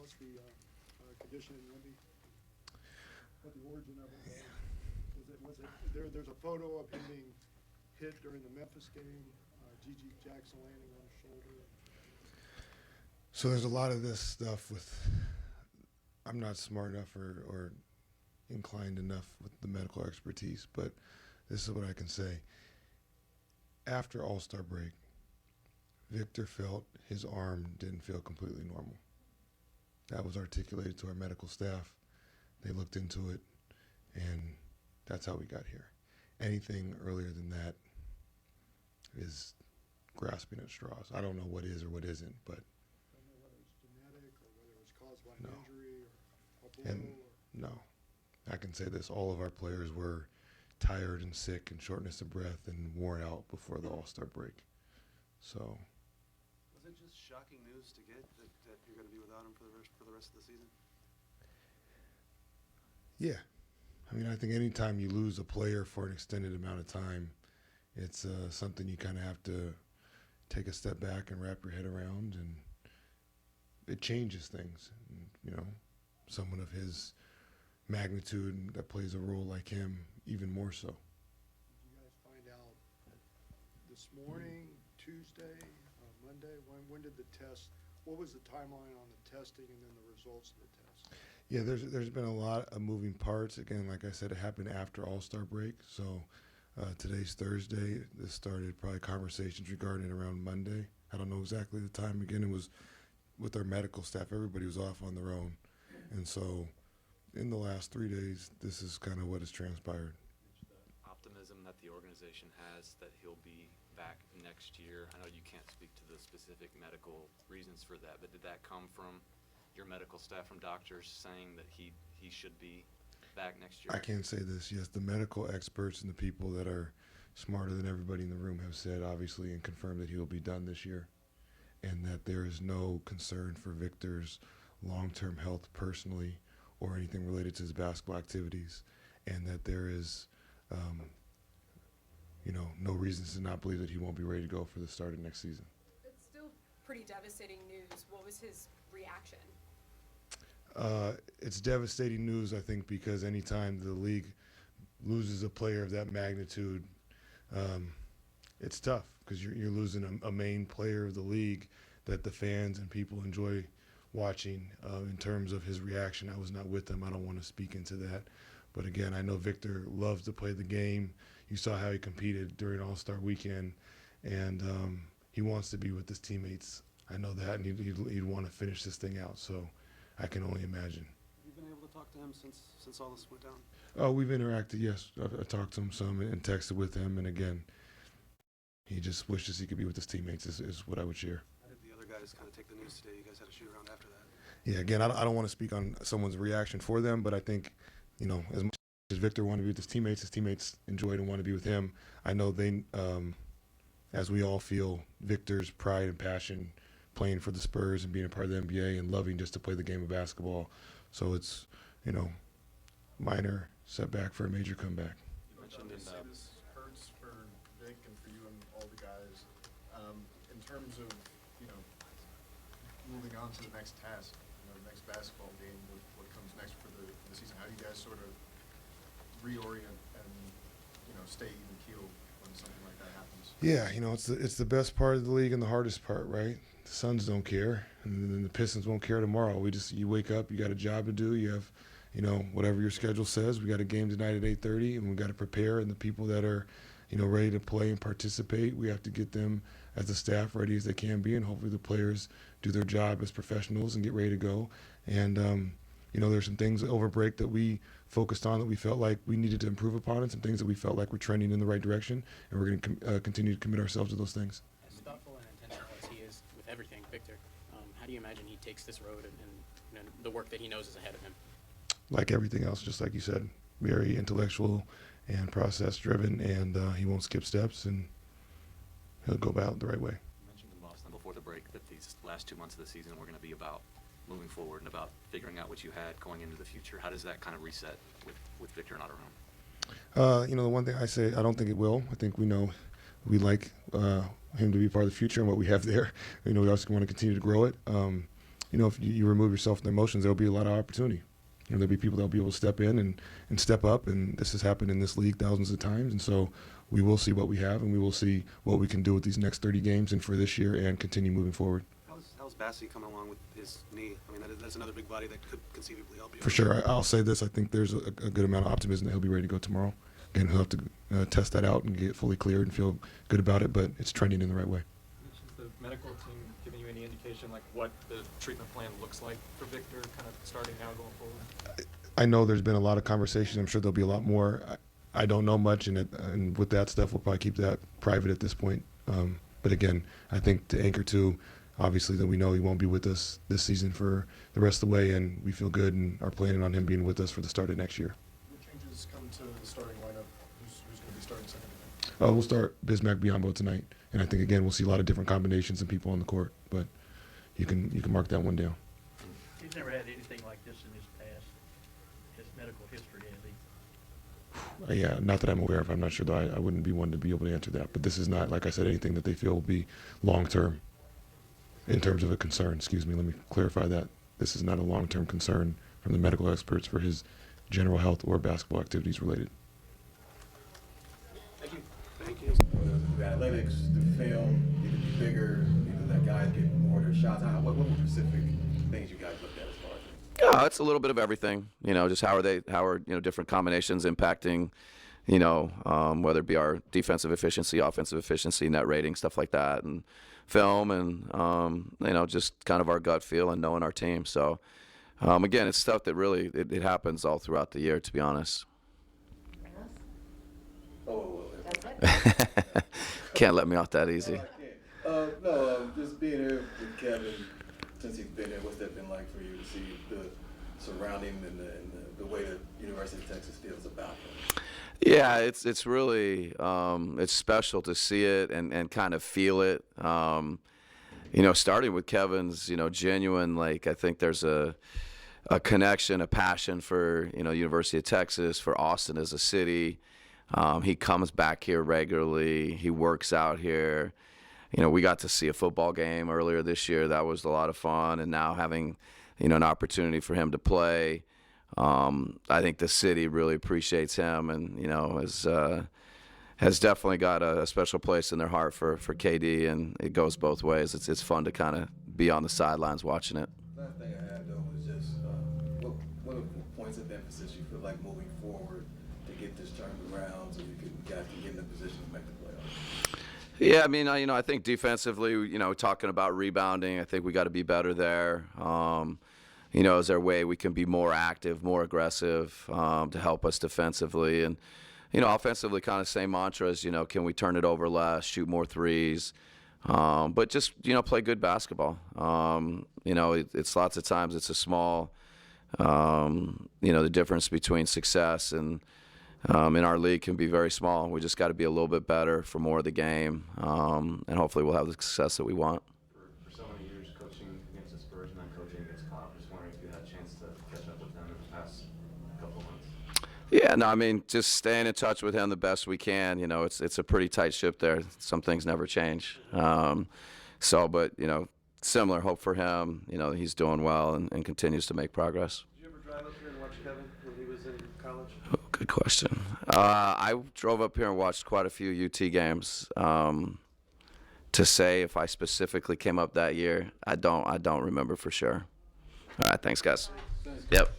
us the condition in Wemby? What the origin of it was? There's a photo of him being hit during the Memphis game, G.G. Jackson landing on his shoulder. So there's a lot of this stuff with, I'm not smart enough or inclined enough with the medical expertise, but this is what I can say. After All-Star break, Victor felt his arm didn't feel completely normal. That was articulated to our medical staff. They looked into it, and that's how we got here. Anything earlier than that is grasping at straws. I don't know what is or what isn't, but I don't know whether it's genetic or whether it's caused by No. an injury or a blow. and no. I can say this, all of our players were tired and sick and shortness of breath and worn out before the All-Star break. So Was it just shocking news to get that you're going to be without him for the rest of the season? yeah, I mean, I think anytime you lose a player for an extended amount of time, it's something you kind of have to take a step back and wrap your head around, and it changes things. And, you know, someone of his magnitude that plays a role like him, even more so. Did you guys find out this morning, Tuesday, Monday? When did the test? What was the timeline on the testing and then the results of the test? Yeah, there's been a lot of moving parts. Again, like I said, it happened after All-Star break. So today's Thursday. This started probably conversations regarding it around Monday. I don't know exactly the time. Again, it was with our medical staff. Everybody was off on their own. And so in the last 3 days, this is kind of what has transpired. The optimism that the organization has that he'll be back next year. I know you can't speak to the specific medical reasons for that, but did that come from your medical staff, from doctors saying that he should be back next year? I can say this, yes, the medical experts and the people that are smarter than everybody in the room have said, obviously, and confirmed that he will be done this year, and that there is no concern for Victor's long-term health personally or anything related to his basketball activities, and that there is, no reasons to not believe that he won't be ready to go for the start of next season. It's still pretty devastating news. What was his reaction? It's devastating news, I think, because anytime the league loses a player of that magnitude, it's tough because you're losing a main player of the league that the fans and people enjoy watching. In terms of his reaction, I was not with him. I don't want to speak into that. But again, I know Victor loves to play the game. You saw how he competed during All-Star weekend, and he wants to be with his teammates. I know that, and he'd want to finish this thing out. So I can only imagine. Have you been able to talk to him since all this went down? Oh, we've interacted, yes. I talked to him some and texted with him, and again, he just wishes he could be with his teammates is what I would share. How did the other guys kind of take the news today? You guys had a shoot around after that. Yeah, again, I don't want to speak on someone's reaction for them, but I think, as much as Victor wanted to be with his teammates enjoyed and want to be with him. I know they, as we all feel, Victor's pride and passion playing for the Spurs and being a part of the NBA and loving just to play the game of basketball. So it's, minor setback for a major comeback. You mentioned in Obviously, this hurts for Vic and for you and all the guys. In terms of, moving on to the next task, the next basketball game, what comes next for the season? How do you guys sort of reorient and, stay even keeled when something like that happens? Yeah, it's the best part of the league and the hardest part, right? The Suns don't care, and then the Pistons won't care tomorrow. You wake up, you got a job to do, you have, whatever your schedule says. We got a game tonight at 8:30, and we got to prepare. And the people that are, ready to play and participate, we have to get them as a staff ready as they can be, and hopefully the players do their job as professionals and get ready to go. And there's some things over break that we focused on that we felt like we needed to improve upon, and some things that we felt like we're trending in the right direction, and we're going to continue to commit ourselves to those things. As thoughtful and intentional as he is with everything, Victor, how do you imagine he takes this road and the work that he knows is ahead of him? Like everything else, just like you said, very intellectual and process-driven, and he won't skip steps, and he'll go about it the right way. You mentioned in Boston before the break that these last 2 months of the season were going to be about moving forward and about figuring out what you had going into the future. How does that kind of reset with Victor not around? The one thing I say, I don't think it will. I think we know we like him to be part of the future and what we have there. We also want to continue to grow it. if you remove yourself from the emotions, there'll be a lot of opportunity. There'll be people that'll be able to step in and step up, and this has happened in this league thousands of times, and so we will see what we have, and we will see what we can do with these next 30 games and for this year and continue moving forward. How's Bassey coming along with his knee? I mean, that's another big body that could conceivably help you. For sure. I'll say this. I think there's a good amount of optimism that he'll be ready to go tomorrow. Again, he'll have to test that out and get fully cleared and feel good about it, but it's trending in the right way. Has the medical team given you any indication like what the treatment plan looks like for Victor kind of starting now going forward? I know there's been a lot of conversation. I'm sure there'll be a lot more. I don't know much, and with that stuff, we'll probably keep that private at this point. But again, I think to anchor to, obviously, that we know he won't be with us this season for the rest of the way, and we feel good and are planning on him being with us for the start of next year. What changes come to the starting lineup? Who's going to be starting second? We'll start Bismack Biyombo tonight, and I think, again, we'll see a lot of different combinations and people on the court, but you can mark that one down. He's never had anything like this in his past, his medical history at least. Yeah, not that I'm aware of. I'm not sure, though. I wouldn't be one to be able to answer that. But this is not, like I said, anything that they feel will be long-term in terms of a concern. Excuse me, let me clarify that. This is not a long-term concern from the medical experts for his general health or basketball activities related. Thank you. The athletics, the film, either be bigger, either that guys get more of their shots. What were specific things you guys looked at as far as? Yeah, it's a little bit of everything. Just how are different combinations impacting, whether it be our defensive efficiency, offensive efficiency, net rating, stuff like that, and film, and just kind of our gut feel and knowing our team. So, again, it's stuff that really it happens all throughout the year, to be honest. Can't let me off that easy. Just being here with Kevin since he's been here. What's that been like for you to see the surrounding and the way that University of Texas feels about him? Yeah, it's really it's special to see it and kind of feel it. Starting with Kevin's genuine, I think there's a connection, a passion for University of Texas, for Austin as a city. He comes back here regularly. He works out here. We got to see a football game earlier this year. That was a lot of fun. And now having, an opportunity for him to play, I think the city really appreciates him and, has definitely got a special place in their heart for KD. And it goes both ways. It's fun to kind of be on the sidelines watching it. Last thing I had, though, was just what are the points of emphasis you feel like moving forward to get this turned around so guys can get in a position to make the playoffs? Yeah, I mean, I think defensively, talking about rebounding, I think we got to be better there. Is there a way we can be more active, more aggressive to help us defensively? And, offensively, kind of same mantras, can we turn it over less, shoot more threes? But just, play good basketball. It's lots of times it's a small, the difference between success and in our league can be very small. We just got to be a little bit better for more of the game, and hopefully we'll have the success that we want. For so many years coaching against the Spurs and then coaching against Cop, just wondering if you had a chance to catch up with them in the past couple of months. Yeah, no, I mean, just staying in touch with him the best we can. It's a pretty tight ship there. Some things never change. But similar hope for him. He's doing well and continues to make progress. Did you ever drive up here and watch Kevin when he was in college? Oh, good question. I drove up here and watched quite a few UT games. To say if I specifically came up that year, I don't remember for sure. All right, thanks, guys. Yep.